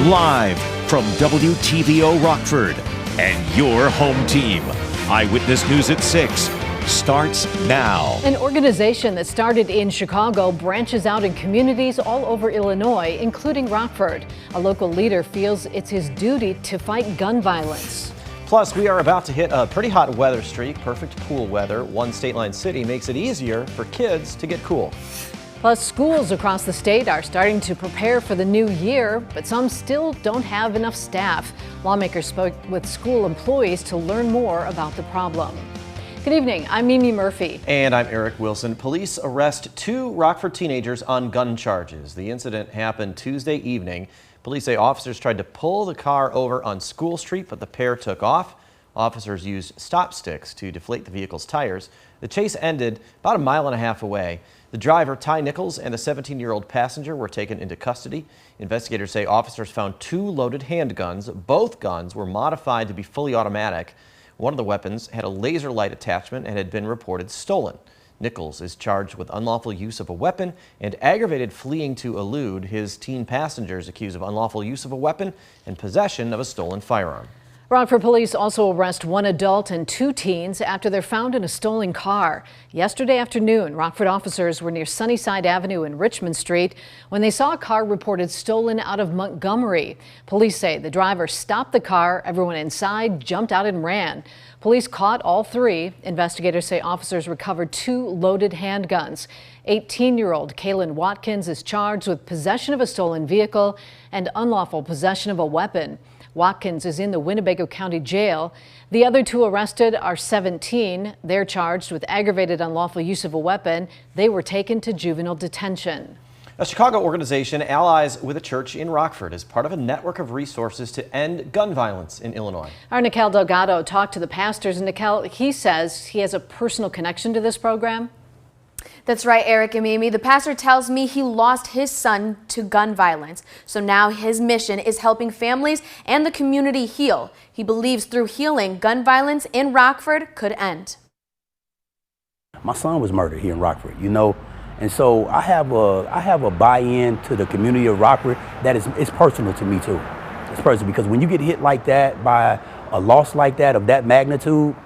Live from WTVO Rockford and your home team. Eyewitness News at 6 starts now. An organization that started in Chicago branches out in communities all over Illinois, including Rockford. A local leader feels it's his duty to fight gun violence. Plus, we are about to hit a pretty hot weather streak, perfect pool weather. One state line city makes it easier for kids to get cool. Plus, schools across the state are starting to prepare for the new year, but some still don't have enough staff. Lawmakers spoke with school employees to learn more about the problem. Good evening, I'm Mimi Murphy. And I'm Eric Wilson. Police arrest 2 Rockford teenagers on gun charges. The incident happened Tuesday evening. Police say officers tried to pull the car over on School Street, but the pair took off. Officers used stop sticks to deflate the vehicle's tires. The chase ended about a mile and a half away. The driver, Ty Nichols, and the 17-year-old passenger were taken into custody. Investigators say officers found 2 loaded handguns. Both guns were modified to be fully automatic. One of the weapons had a laser light attachment and had been reported stolen. Nichols is charged with unlawful use of a weapon and aggravated fleeing to elude. His teen passenger is accused of unlawful use of a weapon and possession of a stolen firearm. Rockford police also arrest 1 adult and 2 teens after they're found in a stolen car. Yesterday afternoon, Rockford officers were near Sunnyside Avenue and Richmond Street when they saw a car reported stolen out of Montgomery. Police say the driver stopped the car, everyone inside jumped out and ran. Police caught all 3. Investigators say officers recovered 2 loaded handguns. 18-year-old Kaylin Watkins is charged with possession of a stolen vehicle and unlawful possession of a weapon. Watkins is in the Winnebago County Jail. The other 2 arrested are 17. They're charged with aggravated unlawful use of a weapon. They were taken to juvenile detention. A Chicago organization allies with a church in Rockford as part of a network of resources to end gun violence in Illinois. Our Nikel Delgado talked to the pastors, and Nikel, he says he has a personal connection to this program. That's right, Eric and Mimi. The pastor tells me he lost his son to gun violence. So now his mission is helping families and the community heal. He believes through healing, gun violence in Rockford could end. My son was murdered here in Rockford, and so I have a buy-in to the community of Rockford that is personal to me too. It's personal because when you get hit like that by a loss like that of that magnitude,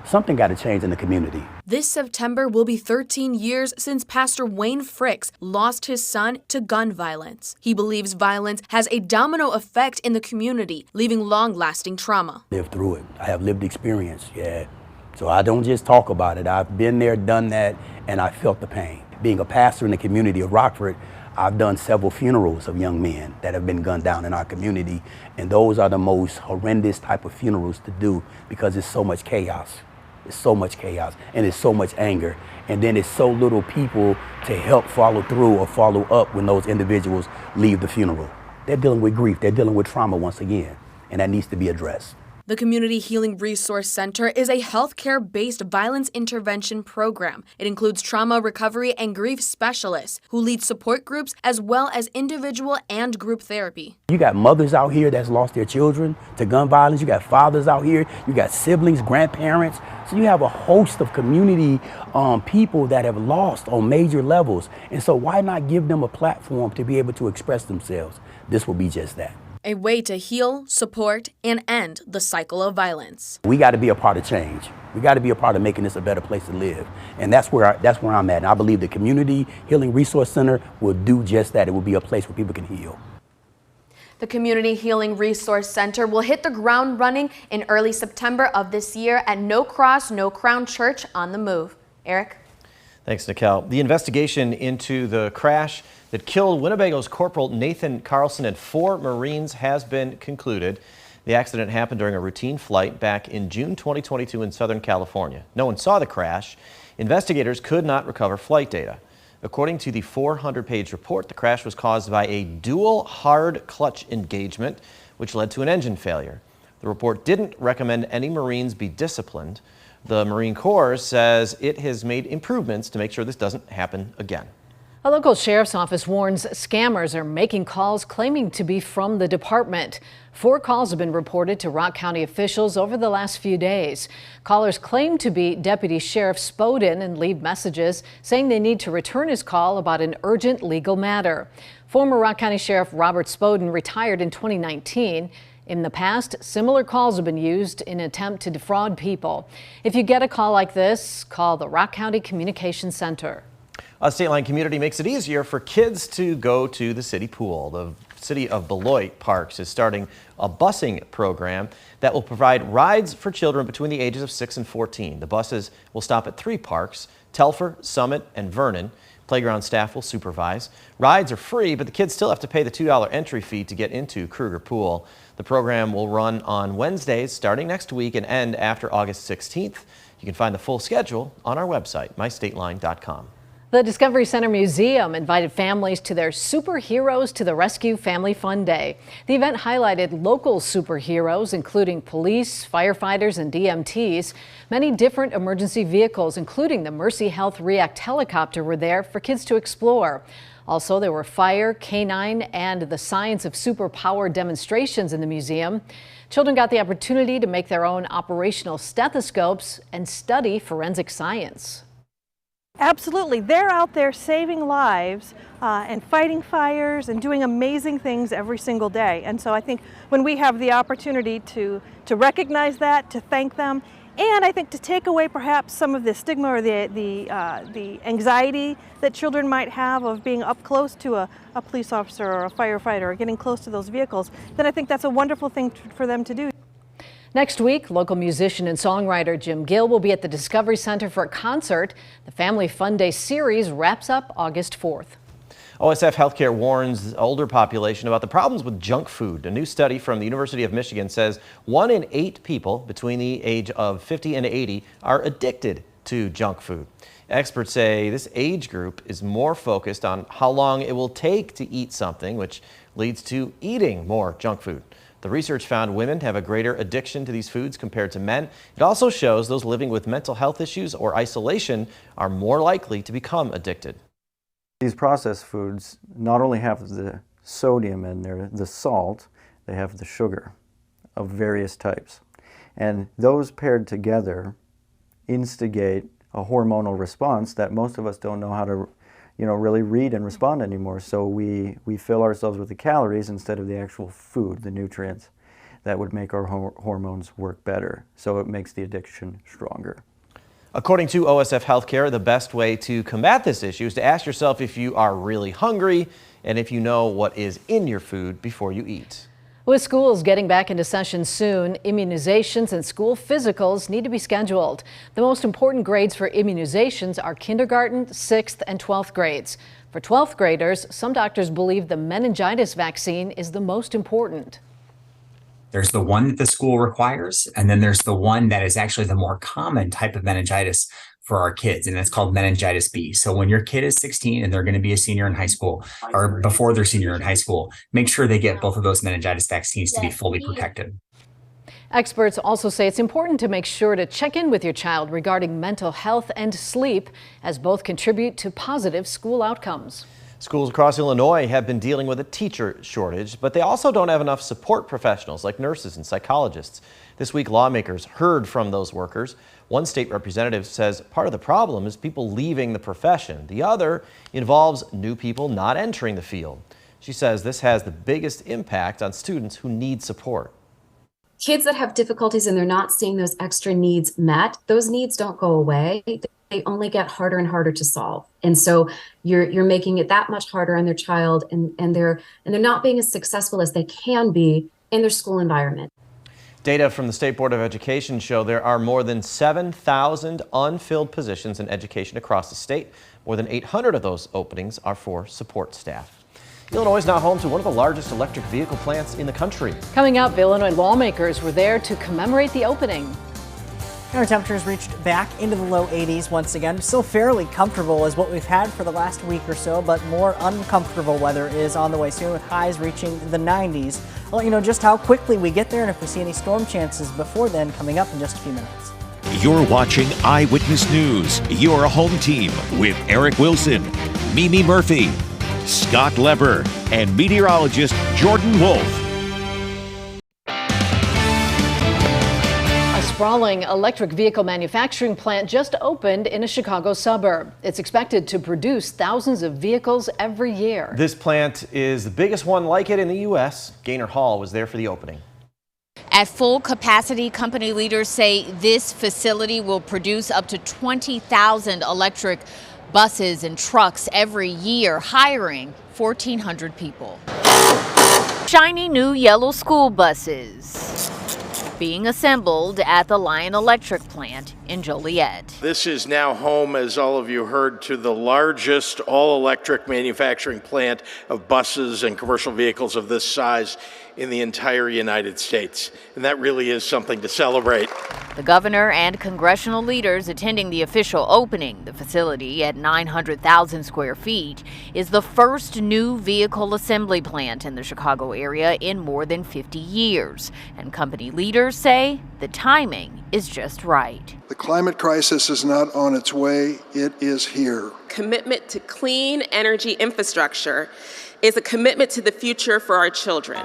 something got to change in the community. This September will be 13 years since Pastor Wayne Fricks lost his son to gun violence. He believes violence has a domino effect in the community, leaving long-lasting trauma. Lived through it. I have lived experience, yeah. So I don't just talk about it. I've been there, done that, and I felt the pain. Being a pastor in the community of Rockford, I've done several funerals of young men that have been gunned down in our community, and those are the most horrendous type of funerals to do because it's so much chaos. It's so much chaos and it's so much anger, and then it's so little people to help follow through or follow up when those individuals leave the funeral. They're dealing with grief, they're dealing with trauma once again, and that needs to be addressed. The Community Healing Resource Center is a healthcare-based violence intervention program. It includes trauma recovery and grief specialists who lead support groups as well as individual and group therapy. You got mothers out here that's lost their children to gun violence. You got fathers out here. You got siblings, grandparents. So you have a host of community people that have lost on major levels. And so why not give them a platform to be able to express themselves? This will be just that. A way to heal, support, and end the cycle of violence. We got to be a part of change. We got to be a part of making this a better place to live. And that's where I'm at. And I believe the Community Healing Resource Center will do just that. It will be a place where people can heal. The Community Healing Resource Center will hit the ground running in early September of this year at No Cross, No Crown Church on the Move. Eric? Thanks, Nikel. The investigation into the crash that killed Winnebago's Corporal Nathan Carlson and 4 Marines has been concluded. The accident happened during a routine flight back in June 2022 in Southern California. No one saw the crash. Investigators could not recover flight data. According to the 400-page report, the crash was caused by a dual hard clutch engagement, which led to an engine failure. The report didn't recommend any Marines be disciplined. The Marine Corps says it has made improvements to make sure this doesn't happen again. A local sheriff's office warns scammers are making calls claiming to be from the department. 4 calls have been reported to Rock County officials over the last few days. Callers claim to be Deputy Sheriff Spoden and leave messages saying they need to return his call about an urgent legal matter. Former Rock County Sheriff Robert Spoden retired in 2019. In the past, similar calls have been used in an attempt to defraud people. If you get a call like this, call the Rock County Communications Center. A State Line community makes it easier for kids to go to the city pool. The city of Beloit Parks is starting a busing program that will provide rides for children between the ages of 6 and 14. The buses will stop at 3 parks, Telfer, Summit, and Vernon. Playground staff will supervise. Rides are free, but the kids still have to pay the $2 entry fee to get into Kruger Pool. The program will run on Wednesdays starting next week and end after August 16th. You can find the full schedule on our website, mystateline.com. The Discovery Center Museum invited families to their Superheroes to the Rescue Family Fun Day. The event highlighted local superheroes, including police, firefighters, and DMTs. Many different emergency vehicles, including the Mercy Health React helicopter, were there for kids to explore. Also, there were fire, canine, and the science of superpower demonstrations in the museum. Children got the opportunity to make their own operational stethoscopes and study forensic science. Absolutely. They're out there saving lives and fighting fires and doing amazing things every single day. And so I think when we have the opportunity to recognize that, to thank them, and I think to take away perhaps some of the stigma or the anxiety that children might have of being up close to a police officer or a firefighter or getting close to those vehicles, then I think that's a wonderful thing for them to do. Next week, local musician and songwriter Jim Gill will be at the Discovery Center for a concert. The Family Fun Day series wraps up August 4th. OSF Healthcare warns the older population about the problems with junk food. A new study from the University of Michigan says 1 in 8 people between the age of 50 and 80 are addicted to junk food. Experts say this age group is more focused on how long it will take to eat something, which leads to eating more junk food. The research found women have a greater addiction to these foods compared to men. It also shows those living with mental health issues or isolation are more likely to become addicted. These processed foods not only have the sodium in there, the salt, they have the sugar of various types. And those paired together instigate a hormonal response that most of us don't know how to really read and respond anymore. So we fill ourselves with the calories instead of the actual food, the nutrients that would make our hormones work better. So it makes the addiction stronger. According to OSF Healthcare, the best way to combat this issue is to ask yourself if you are really hungry and if you know what is in your food before you eat. With schools getting back into session soon, immunizations and school physicals need to be scheduled. The most important grades for immunizations are kindergarten, 6th, and 12th grades. For 12th graders, some doctors believe the meningitis vaccine is the most important. There's the one that the school requires, and then there's the one that is actually the more common type of meningitis for our kids, and that's called meningitis B. So when your kid is 16 and they're going to be a senior in high school, or before they're senior in high school, make sure they get both of those meningitis vaccines to be fully protected. Experts also say it's important to make sure to check in with your child regarding mental health and sleep, as both contribute to positive school outcomes. Schools across Illinois have been dealing with a teacher shortage, but they also don't have enough support professionals like nurses and psychologists. This week, lawmakers heard from those workers. One state representative says part of the problem is people leaving the profession. The other involves new people not entering the field. She says this has the biggest impact on students who need support. Kids that have difficulties and they're not seeing those extra needs met, those needs don't go away. They only get harder and harder to solve. And so you're making it that much harder on their child, and they're not being as successful as they can be in their school environment. Data from the State Board of Education show there are more than 7,000 unfilled positions in education across the state. More than 800 of those openings are for support staff. Illinois is now home to one of the largest electric vehicle plants in the country. Coming up, Illinois lawmakers were there to commemorate the opening. Our temperatures reached back into the low 80s once again. Still fairly comfortable as what we've had for the last week or so, but more uncomfortable weather is on the way soon, with highs reaching the 90s. I'll let you know just how quickly we get there and if we see any storm chances before then, coming up in just a few minutes. You're watching Eyewitness News, your home team with Eric Wilson, Mimi Murphy, Scott Leber, and meteorologist Jordan Wolf. A sprawling electric vehicle manufacturing plant just opened in a Chicago suburb. It's expected to produce thousands of vehicles every year. This plant is the biggest one like it in the U.S. Gaynor Hall was there for the opening. At full capacity, company leaders say this facility will produce up to 20,000 electric buses and trucks every year, hiring 1,400 people. Shiny new yellow school buses being assembled at the Lion Electric plant in Joliet. This is now home, as all of you heard, to the largest all-electric manufacturing plant of buses and commercial vehicles of this size in the entire United States. And that really is something to celebrate. The governor and congressional leaders attending the official opening. The facility, at 900,000 square feet, is the first new vehicle assembly plant in the Chicago area in more than 50 years. And company leaders say the timing is just right. The climate crisis is not on its way, it is here. Commitment to clean energy infrastructure is a commitment to the future for our children.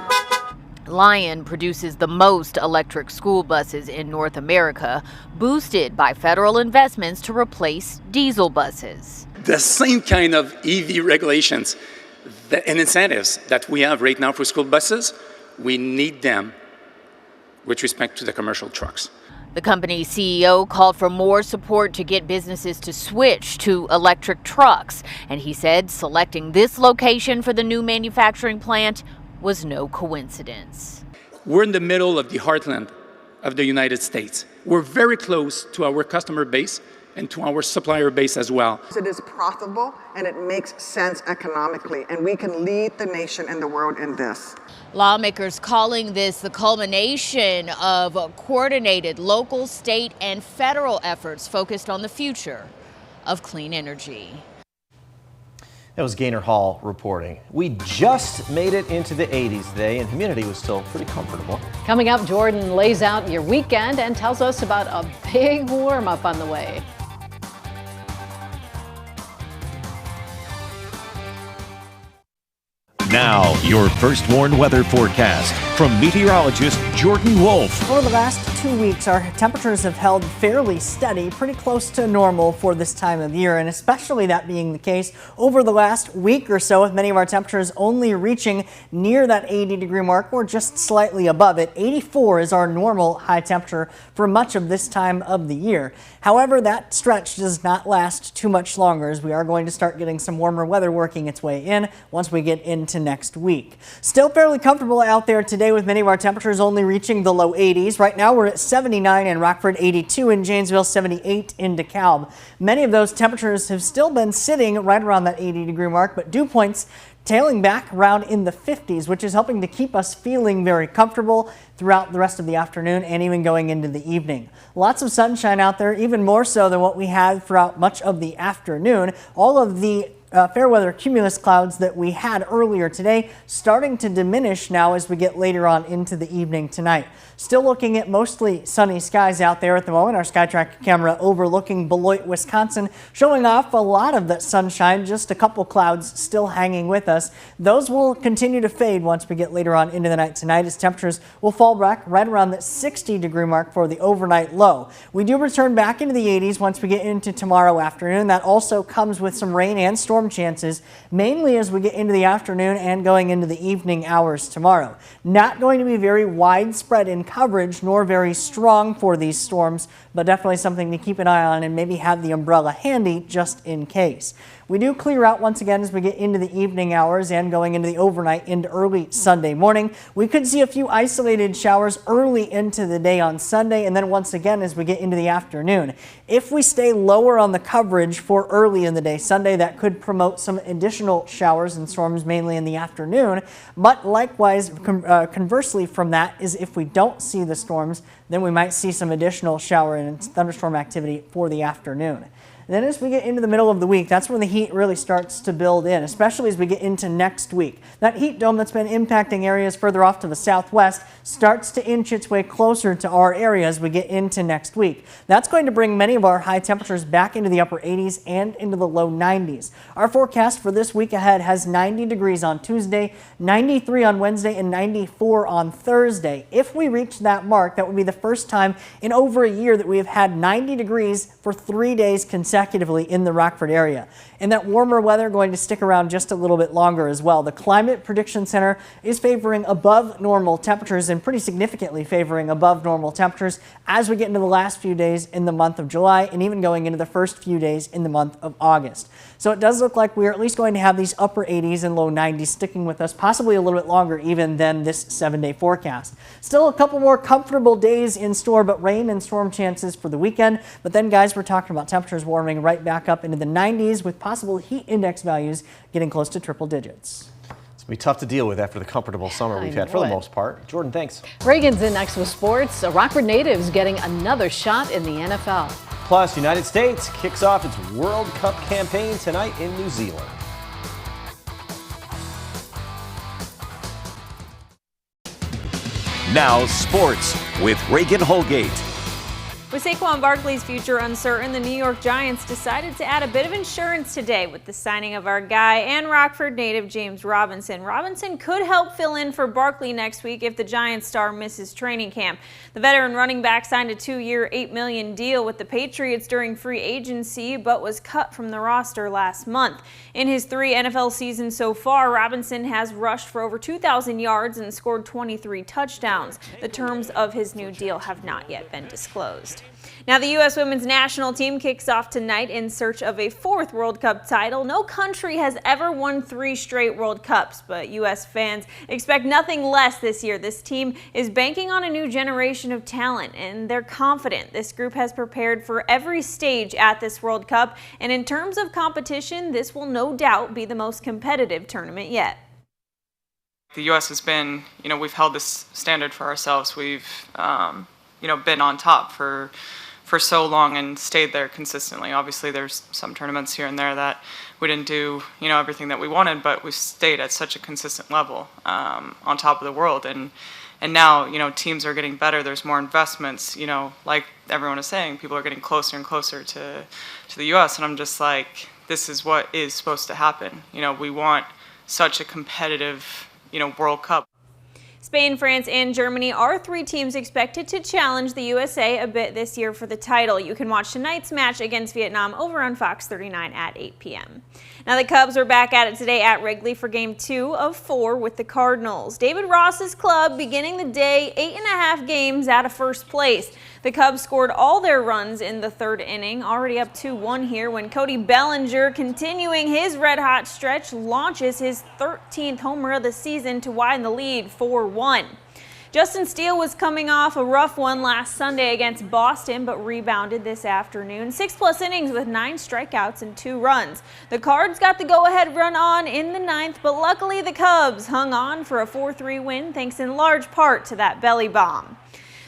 Lion produces the most electric school buses in North America, boosted by federal investments to replace diesel buses. The same kind of EV regulations and incentives that we have right now for school buses, we need them with respect to the commercial trucks. The company's CEO called for more support to get businesses to switch to electric trucks, and he said selecting this location for the new manufacturing plant was no coincidence. We're in the middle of the heartland of the United States. We're very close to our customer base and to our supplier base as well. It is profitable and it makes sense economically, and we can lead the nation and the world in this. Lawmakers calling this the culmination of coordinated local, state, and federal efforts focused on the future of clean energy. That was Gaynor Hall reporting. We just made it into the 80s today, and humidity was still pretty comfortable. Coming up, Jordan lays out your weekend and tells us about a big warm-up on the way. Now, your first warned weather forecast from meteorologist Jordan Wolf. Over the last 2 weeks, our temperatures have held fairly steady, pretty close to normal for this time of year, and especially that being the case over the last week or so, with many of our temperatures only reaching near that 80-degree mark or just slightly above it. 84 is our normal high temperature for much of this time of the year. However, that stretch does not last too much longer, as we are going to start getting some warmer weather working its way in once we get into next week. Still fairly comfortable out there today, with many of our temperatures only reaching the low 80s. Right now we're at 79 in Rockford, 82 in Janesville, 78 in DeKalb. Many of those temperatures have still been sitting right around that 80-degree mark, but dew points tailing back around in the 50s, which is helping to keep us feeling very comfortable throughout the rest of the afternoon and even going into the evening. Lots of sunshine out there, even more so than what we had throughout much of the afternoon. All of the fair weather cumulus clouds that we had earlier today starting to diminish now as we get later on into the evening tonight. Still looking at mostly sunny skies out there at the moment. Our SkyTrack camera overlooking Beloit, Wisconsin, showing off a lot of that sunshine, just a couple clouds still hanging with us. Those will continue to fade once we get later on into the night tonight, as temperatures will fall back right around that 60-degree mark for the overnight low. We do return back into the 80s once we get into tomorrow afternoon. That also comes with some rain and storm chances, mainly as we get into the afternoon and going into the evening hours tomorrow. Not going to be very widespread in coverage, nor very strong for these storms, but definitely something to keep an eye on and maybe have the umbrella handy just in case. We do clear out once again as we get into the evening hours and going into the overnight into early Sunday morning. We could see a few isolated showers early into the day on Sunday, and then once again as we get into the afternoon. If we stay lower on the coverage for early in the day Sunday, that could promote some additional showers and storms mainly in the afternoon. But likewise, conversely from that, is if we don't see the storms, then we might see some additional shower and thunderstorm activity for the afternoon. And then as we get into the middle of the week, that's when the heat really starts to build in, especially as we get into next week. That heat dome that's been impacting areas further off to the southwest starts to inch its way closer to our area as we get into next week. That's going to bring many of our high temperatures back into the upper 80s and into the low 90s. Our forecast for this week ahead has 90 degrees on Tuesday, 93 on Wednesday, and 94 on Thursday. If we reach that mark, that would be the first time in over a year that we have had 90 degrees for 3 days consecutively in the Rockford area. And that warmer weather going to stick around just a little bit longer as well. The Climate Prediction Center is favoring above normal temperatures and pretty significantly favoring above normal temperatures as we get into the last few days in the month of July and even going into the first few days in the month of August. So it does look like we're at least going to have these upper 80s and low 90s sticking with us, possibly a little bit longer even than this 7-day forecast. Still a couple more comfortable days in store, but rain and storm chances for the weekend. But then, guys, we're talking about temperatures warming right back up into the 90s with possible heat index values getting close to triple digits. It's going to be tough to deal with after the comfortable summer we've had for the most part. Jordan, thanks. Reagan's in next with sports. Rockford natives getting another shot in the NFL. Plus, United States kicks off its World Cup campaign tonight in New Zealand. Now sports with Reagan Holgate. With Saquon Barkley's future uncertain, the New York Giants decided to add a bit of insurance today with the signing of our guy and Rockford native James Robinson. Robinson could help fill in for Barkley next week if the Giants star misses training camp. The veteran running back signed a 2-year, $8 million deal with the Patriots during free agency, but was cut from the roster last month. In his 3 NFL seasons so far, Robinson has rushed for over 2,000 yards and scored 23 touchdowns. The terms of his new deal have not yet been disclosed. Now, the U.S. women's national team kicks off tonight in search of a 4th World Cup title. No country has ever won 3 straight World Cups, but U.S. fans expect nothing less this year. This team is banking on a new generation of talent, and they're confident. This group has prepared for every stage at this World Cup, and in terms of competition, this will no doubt be the most competitive tournament yet. The U.S. has been, we've held this standard for ourselves. We've, been on top for so long and stayed there consistently. Obviously, there's some tournaments here and there that we didn't do, everything that we wanted, but we stayed at such a consistent level on top of the world. And now, teams are getting better. There's more investments. Like everyone is saying, people are getting closer and closer to the U.S. And I'm just like, this is what is supposed to happen. We want such a competitive, World Cup. Spain, France, and Germany are 3 teams expected to challenge the USA a bit this year for the title. You can watch tonight's match against Vietnam over on Fox 39 at 8 p.m. Now, the Cubs are back at it today at Wrigley for Game 2 of 4 with the Cardinals. David Ross's club beginning the day 8.5 games out of first place. The Cubs scored all their runs in the 3rd inning, already up 2-1 here when Cody Bellinger, continuing his red-hot stretch, launches his 13th homer of the season to widen the lead 4-1. Justin Steele was coming off a rough one last Sunday against Boston, but rebounded this afternoon. 6+ innings with 9 strikeouts and 2 runs. The Cards got the go-ahead run on in the 9th, but luckily the Cubs hung on for a 4-3 win, thanks in large part to that belly bomb.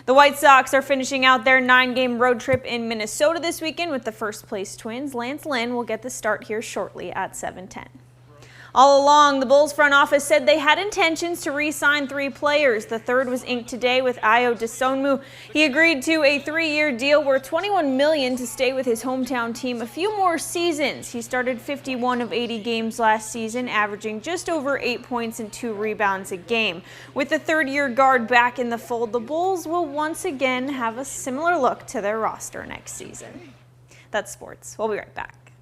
The White Sox are finishing out their 9-game road trip in Minnesota this weekend with the first-place Twins. Lance Lynn will get the start here shortly at 7:10. All along, the Bulls front office said they had intentions to re-sign 3 players. The third was inked today with Ayo Dosunmu. He agreed to a 3-year deal worth $21 million to stay with his hometown team a few more seasons. He started 51 of 80 games last season, averaging just over 8 points and 2 rebounds a game. With the 3rd-year guard back in the fold, the Bulls will once again have a similar look to their roster next season. That's sports. We'll be right back.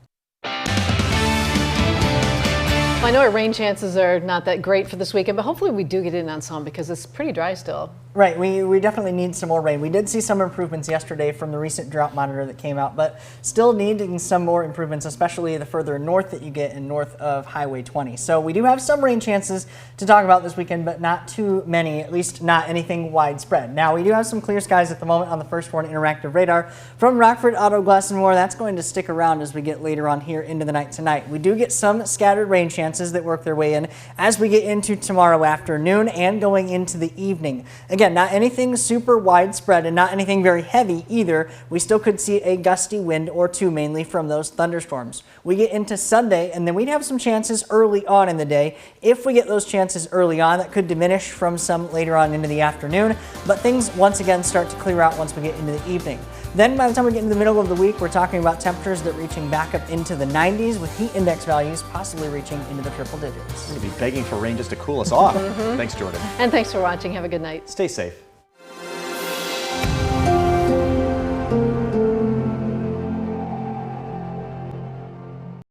I know our rain chances are not that great for this weekend, but hopefully we do get in on some because it's pretty dry still. Right, we definitely need some more rain. We did see some improvements yesterday from the recent drought monitor that came out, but still needing some more improvements, especially the further north that you get and north of Highway 20. So we do have some rain chances to talk about this weekend, but not too many, at least not anything widespread. Now, we do have some clear skies at the moment on the First Warn Interactive Radar. From Rockford, Auto Glass, and more, that's going to stick around as we get later on here into the night tonight. We do get some scattered rain chances that work their way in as we get into tomorrow afternoon and going into the evening. Again, again, not anything super widespread and not anything very heavy either. We still could see a gusty wind or two, mainly from those thunderstorms. We get into Sunday, and then we'd have some chances early on in the day. If we get those chances early on, that could diminish from some later on into the afternoon, but things once again start to clear out once we get into the evening. Then by the time we get into the middle of the week, we're talking about temperatures that reaching back up into the 90s with heat index values possibly reaching into the triple digits. We're going to be begging for rain just to cool us off. Thanks, Jordan. And thanks for watching. Have a good night. Stay safe.